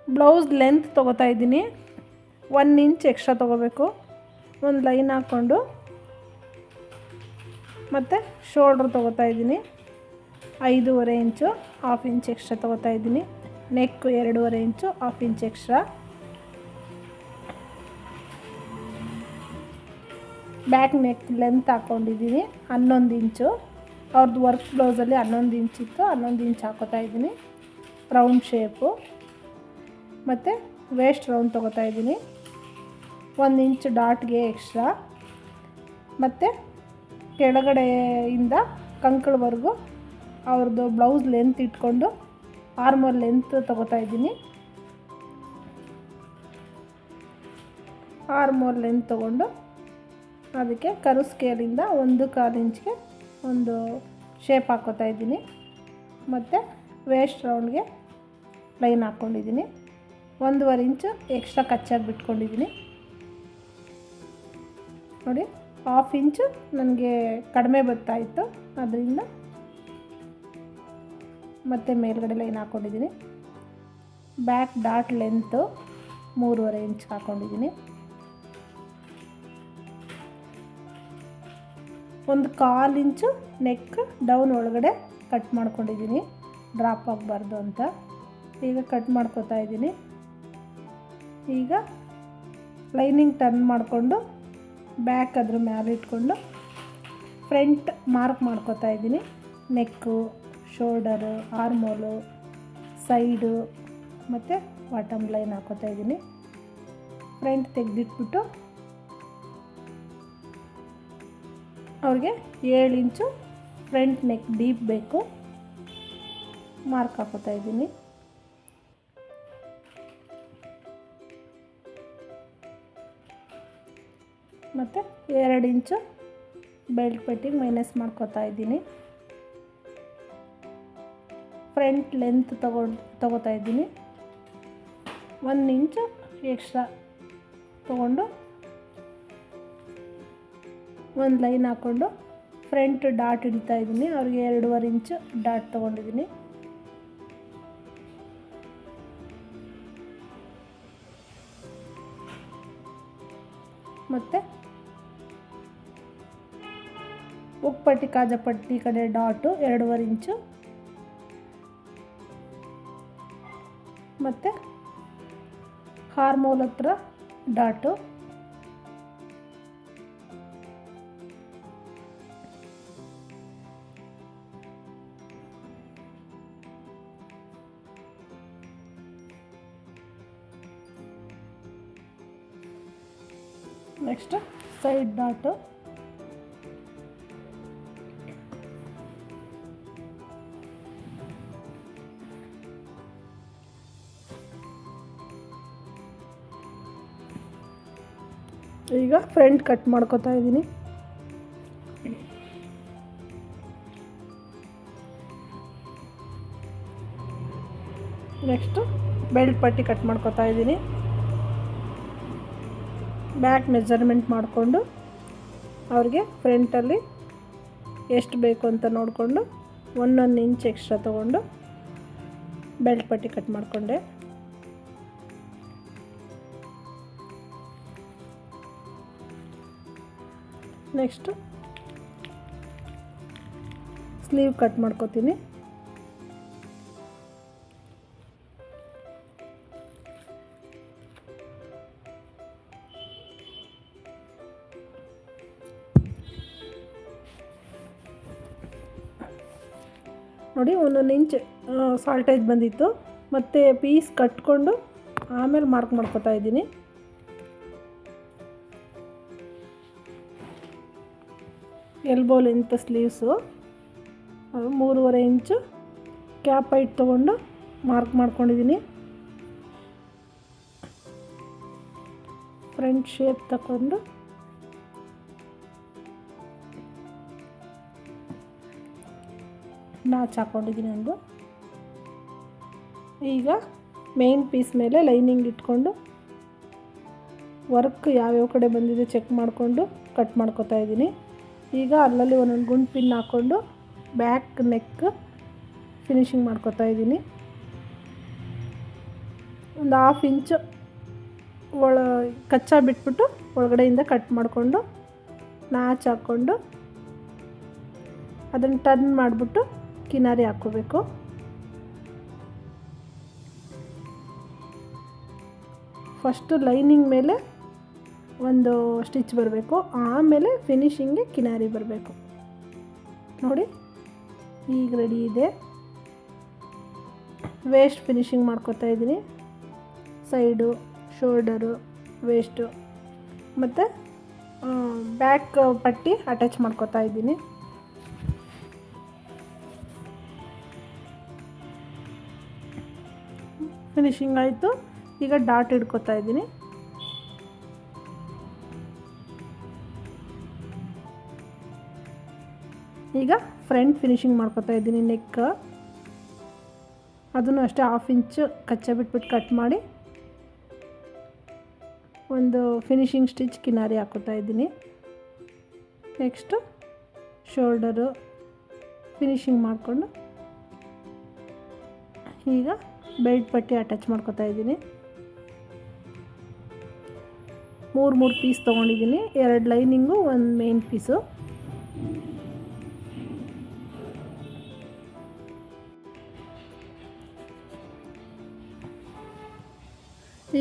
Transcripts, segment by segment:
Blouse length ತೊಗೋತಾ ಇದ್ದೀನಿ. 1 inch extra ತೊಗೋಬೇಕು. ಒಂದು ಲೈನ್ ಹಾಕ್ಕೊಂಡು ಮತ್ತು ಶೋಲ್ಡ್ರ್ ತೊಗೋತಾ ಇದ್ದೀನಿ 5.5 ಇಂಚು, 1/2 ಇಂಚ್ ಎಕ್ಸ್ಟ್ರಾ ತೊಗೋತಾ ಇದ್ದೀನಿ. ನೆಕ್ಕು 2.5 ಇಂಚು, 1/2 inch extra. Back neck length ಹಾಕ್ಕೊಂಡಿದ್ದೀನಿ 11 ಇಂಚು. ಅವ್ರದ್ದು ವರ್ಕ್ ಬ್ಲೌಸಲ್ಲಿ 11 ಇಂಚಿತ್ತು, 11 ಇಂಚ್ ಹಾಕೋತಾ ಇದ್ದೀನಿ. ರೌಂಡ್ ಶೇಪು ಮತ್ತು ವೇಸ್ಟ್ ರೌಂಡ್ ತೊಗೋತಾ ಇದ್ದೀನಿ. 1 ಇಂಚ್ ಡಾಟ್ಗೆ ಎಕ್ಸ್ಟ್ರಾ ಮತ್ತು ಕೆಳಗಡೆಯಿಂದ ಕಂಕಳವರೆಗೂ ಅವ್ರದ್ದು ಬ್ಲೌಸ್ ಲೆಂತ್ ಇಟ್ಕೊಂಡು ಆರ್ಮೋಲ್ ಲೆಂತ್ ತೊಗೋತಾ ಇದ್ದೀನಿ. ಆರ್ಮೋಲ್ ಲೆಂತ್ ತೊಗೊಂಡು ಅದಕ್ಕೆ ಕರು ಸ್ಕೇಲಿಂದ 1/4 ಇಂಚ್ಗೆ ಒಂದು ಶೇಪ್ ಹಾಕ್ಕೋತಾ ಇದ್ದೀನಿ. ಮತ್ತು ವೇಸ್ಟ್ ರೌಂಡ್ಗೆ ಲೈನ್ ಹಾಕ್ಕೊಂಡಿದ್ದೀನಿ. 1.5 ಇಂಚು ಎಕ್ಸ್ಟ್ರಾ ಕಚ್ಚಾಗಿ ಬಿಟ್ಕೊಂಡಿದ್ದೀನಿ. ನೋಡಿ 1/2 ಇಂಚು ನನಗೆ ಕಡಿಮೆ ಬರ್ತಾಯಿತ್ತು, ಅದರಿಂದ ಮತ್ತೆ ಮೇಲ್ಗಡೆ ಲೈನ್ ಹಾಕ್ಕೊಂಡಿದ್ದೀನಿ. ಬ್ಯಾಕ್ ಡಾಟ್ ಲೆಂತು 3.5 ಇಂಚ್ ಹಾಕ್ಕೊಂಡಿದ್ದೀನಿ. 1/4 ಇಂಚು ನೆಕ್ ಡೌನ್ ಒಳಗಡೆ ಕಟ್ ಮಾಡ್ಕೊಂಡಿದ್ದೀನಿ, ಡ್ರಾಪ್ ಆಗಬಾರ್ದು ಅಂತ. ಈಗ ಕಟ್ ಮಾಡ್ಕೋತಾ ಇದ್ದೀನಿ. ಈಗ ಲೈನಿಂಗ್ ಟರ್ನ್ ಮಾಡಿಕೊಂಡು ಬ್ಯಾಕ್ ಅದ್ರ ಮೇಲೆ ಇಟ್ಕೊಂಡು ಫ್ರಂಟ್ ಮಾರ್ಕ್ ಮಾಡ್ಕೋತಾ ಇದ್ದೀನಿ. ನೆಕ್ಕು, ಶೋಲ್ಡರು, ಆರ್ಮೋಲು, ಸೈಡು ಮತ್ತು ಬಾಟಮ್ ಲೈನ್ ಹಾಕೋತಾ ಇದ್ದೀನಿ. ಫ್ರಂಟ್ ತೆಗೆದಿಟ್ಬಿಟ್ಟು ಅವ್ರಿಗೆ 7 ಇಂಚು ಫ್ರಂಟ್ ನೆಕ್ ಡೀಪ್ ಬೇಕು, ಮಾರ್ಕ್ ಹಾಕೋತಾ ಇದ್ದೀನಿ. ಮತ್ತು 2 ಇಂಚು ಬೆಲ್ಟ್ ಪಟ್ಟಿಗೆ ಮೈನಸ್ ಮಾಡ್ಕೋತಾ ಇದ್ದೀನಿ. ಫ್ರಂಟ್ ಲೆಂತ್ ತೊಗೋತಾ ಇದ್ದೀನಿ. 1 ಇಂಚು ಎಕ್ಸ್ಟ್ರಾ ತೊಗೊಂಡು ಒಂದು ಲೈನ್ ಹಾಕ್ಕೊಂಡು ಫ್ರಂಟ್ ಡಾಟ್ ಹಿಡಿತಾ ಇದ್ದೀನಿ. ಅವ್ರಿಗೆ 2.5 ಇಂಚು ಡಾಟ್ ತೊಗೊಂಡಿದ್ದೀನಿ. ಮತ್ತು ಉಕ್ಪಟ್ಟಿ ಕಾಜಪಟ್ಟಿ ಕಡೆ ಡಾಟು 2.5 ಇಂಚು ಮತ್ತು ಹಾರ್ಮೋಲ್ ಹತ್ರ ಡಾಟು. Next side dot. ಈಗ ಫ್ರಂಟ್ ಕಟ್ ಮಾಡ್ಕೋತಾ ಇದ್ದೀನಿ. ನೆಕ್ಸ್ಟು ಬೆಲ್ಟ್ ಪಟ್ಟಿ ಕಟ್ ಮಾಡ್ಕೋತಾ ಇದ್ದೀನಿ. ಬ್ಯಾಕ್ ಮೆಜರ್ಮೆಂಟ್ ಮಾಡಿಕೊಂಡು ಅವ್ರಿಗೆ ಫ್ರಂಟಲ್ಲಿ ಎಷ್ಟು ಬೇಕು ಅಂತ ನೋಡಿಕೊಂಡು 1 ಇಂಚ್ ಎಕ್ಸ್ಟ್ರಾ ತೊಗೊಂಡು ಬೆಲ್ಟ್ ಪಟ್ಟಿ ಕಟ್ ಮಾಡಿಕೊಂಡೆ. ನೆಕ್ಸ್ಟು ಸ್ಲೀವ್ ಕಟ್ ಮಾಡ್ಕೋತೀನಿ. ನೋಡಿ 1 ಇಂಚ್ ಸಾಲ್ಟೇಜ್ ಬಂದಿತ್ತು. ಮತ್ತು ಪೀಸ್ ಕಟ್ಕೊಂಡು ಆಮೇಲೆ ಮಾರ್ಕ್ ಮಾಡ್ಕೋತಾ ಇದ್ದೀನಿ. ಎಲ್ಬೋ ಲೆಂತ್ ಸ್ಲೀವ್ಸು 3.5 ಇಂಚು ಕ್ಯಾಪ್ ಹೈಟ್ ತೊಗೊಂಡು ಮಾರ್ಕ್ ಮಾಡ್ಕೊಂಡಿದ್ದೀನಿ. ಫ್ರಂಟ್ ಶೇಪ್ ತಗೊಂಡು ನಾಚ್ ಹಾಕ್ಕೊಂಡಿದ್ದೀನಿ ಒಂದು. ಈಗ ಮೇನ್ ಪೀಸ್ ಮೇಲೆ ಲೈನಿಂಗ್ ಇಟ್ಕೊಂಡು ವರ್ಕ್ ಯಾವ್ಯಾವ ಕಡೆ ಬಂದಿದೆ ಚೆಕ್ ಮಾಡಿಕೊಂಡು ಕಟ್ ಮಾಡ್ಕೋತಾ ಇದ್ದೀನಿ. ಈಗ ಅಲ್ಲಲ್ಲಿ ಒಂದೊಂದು ಗುಂಡು ಪಿನ್ ಹಾಕ್ಕೊಂಡು ಬ್ಯಾಕ್ ನೆಕ್ ಫಿನಿಶಿಂಗ್ ಮಾಡ್ಕೋತಾ ಇದ್ದೀನಿ. ಒಂದು 1/2 ಇಂಚು ಕಚ್ಚಾ ಬಿಟ್ಬಿಟ್ಟು ಒಳಗಡೆಯಿಂದ ಕಟ್ ಮಾಡಿಕೊಂಡು ನಾಚ್ ಹಾಕ್ಕೊಂಡು ಅದನ್ನು ಟರ್ನ್ ಮಾಡಿಬಿಟ್ಟು ಕಿನಾರಿ ಹಾಕ್ಕೋಬೇಕು. ಫಸ್ಟು ಲೈನಿಂಗ್ ಮೇಲೆ ಒಂದು ಸ್ಟಿಚ್ ಬರಬೇಕು, ಆಮೇಲೆ ಫಿನಿಶಿಂಗ್ಗೆ ಕಿನಾರಿ ಬರಬೇಕು. ನೋಡಿ ಈಗ ರೆಡಿ ಇದೆ. ವೇಸ್ಟ್ ಫಿನಿಶಿಂಗ್ ಮಾಡ್ಕೊತಾ ಇದ್ದೀನಿ. ಸೈಡು, ಶೋಲ್ಡರು, ವೇಸ್ಟು ಮತ್ತು ಬ್ಯಾಕ್ ಪಟ್ಟಿ ಅಟ್ಯಾಚ್ ಮಾಡ್ಕೊತಾ ಇದ್ದೀನಿ. ಫಿನಿಶಿಂಗ್ ಆಯಿತು. ಈಗ ಡಾಟ್ ಹಿಡ್ಕೊತಾ ಇದ್ದೀನಿ. ಈಗ ಫ್ರಂಟ್ ಫಿನಿಶಿಂಗ್ ಮಾಡ್ಕೊತಾ ಇದ್ದೀನಿ. ನೆಕ್ ಅದನ್ನು ಅಷ್ಟೇ 1/2 ಇಂಚು ಕಚ್ಚಾ ಬಿಟ್ಬಿಟ್ಟು ಕಟ್ ಮಾಡಿ ಒಂದು ಫಿನಿಶಿಂಗ್ ಸ್ಟಿಚ್ ಕಿನಾರಿ ಹಾಕೋತಾ ಇದ್ದೀನಿ. ನೆಕ್ಸ್ಟು ಶೋಲ್ಡರು ಫಿನಿಶಿಂಗ್ ಮಾಡಿಕೊಂಡು ಈಗ ಬೆಲ್ಟ್ ಪಟ್ಟಿ ಅಟ್ಯಾಚ್ ಮಾಡ್ಕೊತಾ ಇದ್ದೀನಿ. 3 ಪೀಸ್ ತೊಗೊಂಡಿದ್ದೀನಿ. 2 ಲೈನಿಂಗು, 1 ಮೇನ್ ಪೀಸು.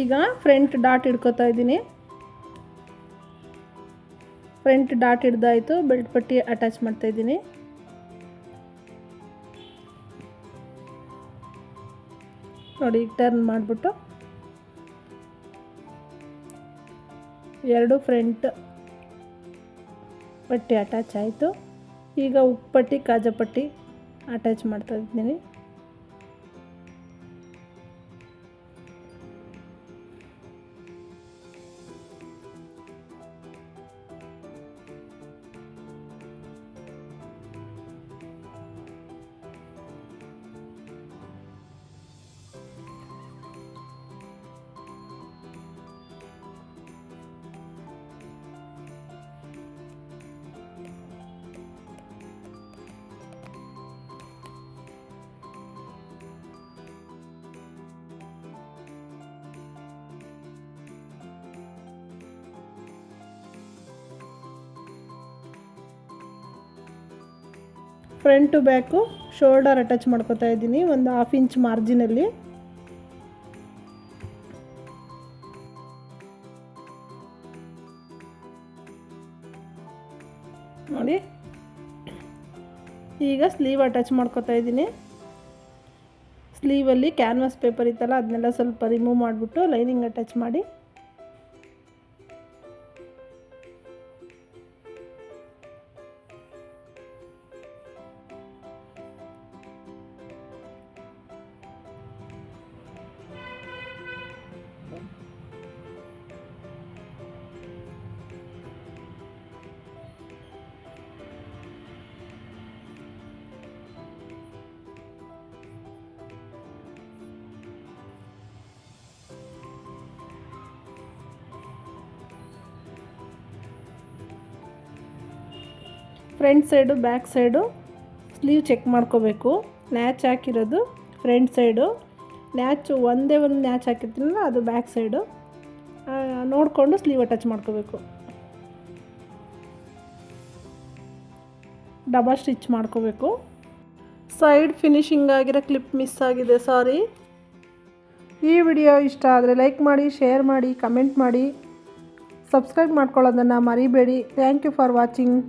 ಈಗ ಫ್ರಂಟ್ ಡಾಟ್ ಹಿಡ್ಕೊತಾ ಇದ್ದೀನಿ. ಫ್ರಂಟ್ ಡಾಟ್ ಹಿಡ್ದಾಯಿತು. ಬೆಲ್ಟ್ ಪಟ್ಟಿ ಅಟ್ಯಾಚ್ ಮಾಡ್ತಾ ಇದ್ದೀನಿ. ನೋಡಿ ಟರ್ನ್ ಮಾಡಿಬಿಟ್ಟು 2 ಫ್ರಂಟ್ ಪಟ್ಟಿ ಅಟ್ಯಾಚ್ ಆಯಿತು. ಈಗ ಉಪ್ಪಟ್ಟಿ ಕಾಜಾಪಟ್ಟಿ ಅಟ್ಯಾಚ್ ಮಾಡ್ತಾ ಇದ್ದೀನಿ. ಫ್ರಂಟು ಬ್ಯಾಕು ಶೋಲ್ಡರ್ ಅಟ್ಯಾಚ್ ಮಾಡ್ಕೊತಾ ಇದ್ದೀನಿ ಒಂದು 1/2 ಇಂಚ್ ಮಾರ್ಜಿನಲ್ಲಿ. ನೋಡಿ ಈಗ ಸ್ಲೀವ್ ಅಟ್ಯಾಚ್ ಮಾಡ್ಕೊತಾ ಇದ್ದೀನಿ. ಸ್ಲೀವಲ್ಲಿ ಕ್ಯಾನ್ವಾಸ್ ಪೇಪರ್ ಇತ್ತಲ್ಲ ಅದನ್ನೆಲ್ಲ ಸ್ವಲ್ಪ ರಿಮೂವ್ ಮಾಡಿಬಿಟ್ಟು ಲೈನಿಂಗ್ ಅಟ್ಯಾಚ್ ಮಾಡಿ front side back side sleeve check ಮಾಡ್ಕೋಬೇಕು. ನ್ಯಾಚ್ ಹಾಕಿರೋದು ಫ್ರಂಟ್ ಸೈಡು, ನ್ಯಾಚು ಒಂದೇ ಒಂದು ನ್ಯಾಚ್ ಹಾಕಿರ್ತೀನಲ್ಲ ಅದು ಬ್ಯಾಕ್ ಸೈಡು. ನೋಡಿಕೊಂಡು ಸ್ಲೀವ್ ಅಟ್ಯಾಚ್ ಮಾಡ್ಕೋಬೇಕು. ಡಬಲ್ ಸ್ಟಿಚ್ ಮಾಡ್ಕೋಬೇಕು. ಸೈಡ್ ಫಿನಿಶಿಂಗ್ ಆಗಿರೋ ಕ್ಲಿಪ್ ಮಿಸ್ ಆಗಿದೆ, ಸಾರಿ. ಈ ವಿಡಿಯೋ ಇಷ್ಟ ಆದರೆ ಲೈಕ್ ಮಾಡಿ, ಶೇರ್ ಮಾಡಿ, ಕಮೆಂಟ್ ಮಾಡಿ, ಸಬ್ಸ್ಕ್ರೈಬ್ ಮಾಡ್ಕೊಳ್ಳೋದನ್ನು ಮರಿಬೇಡಿ. Thank you for watching.